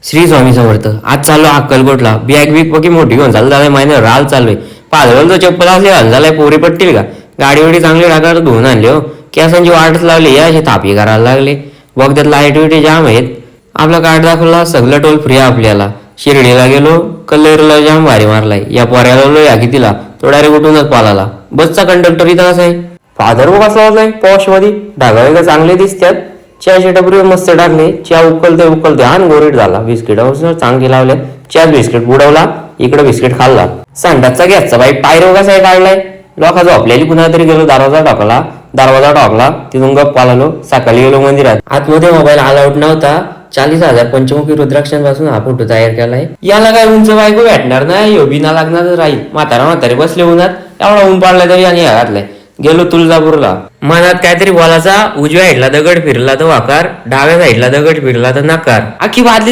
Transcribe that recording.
श्री स्वामी समर्थ. आज चाललो अक्कलकोटला. बॅग बिग पकी मोठी घेऊन चालू झालाय महिने राल चाललोय. पाजवल तो चप्पल असले झालाय पोरी पटतील का. गाडी वडी चांगली टाकायला धुवून आणले हो. केसांची वाटच लागली या अशी थापी करायला लागले. बघतात लाईट विटी जाम आहेत. आपला कार्ड दाखवला सगळं टोल फ्री आपल्याला. शिर्डीला गेलो कल्लेरला जाम भारी मारलाय. या पोऱ्याला लो या कितीला तो डायरेक्ट उठूनच पालाला. बसचा कंडक्टर इथं असा आहे. फादर व कसला होताय पॉश मध्ये ढागावे का चांगले दिसतात. चहाची टपरी मस्त टाकले. चहा उकलते आणि गोरीट झाला. बिस्किट चांगली लावले. चहा बिस्किट बुडवला. इकडे बिस्किट खाल्ला. संडासचा घ्यायचा बाई पायरो कसा काढलाय. लोका झोपलेली पुन्हा तरी गेलो. दरवाजा टाकला तिथून गप्पा आलो. सकाळी गेलो मंदिरात. आतमध्ये मोबाईल अलाउड नव्हता. 40,000 पंचमुखी रुद्राक्षांपासून हा फोटो तयार केलाय. याला काय उंच बायको भेटणार नाही. यो बिना लागणार राहील. म्हातारे बसले उन्हात. एवढा ऊन पाडला तरी आणि घातलाय. गेलो तुळजापूरला. मनात काहीतरी बोलायचा. उजव्या साईडला दगड फिरला तर वाकार, डाव्या साईडला दगड फिरला तर नकार. आखी बादली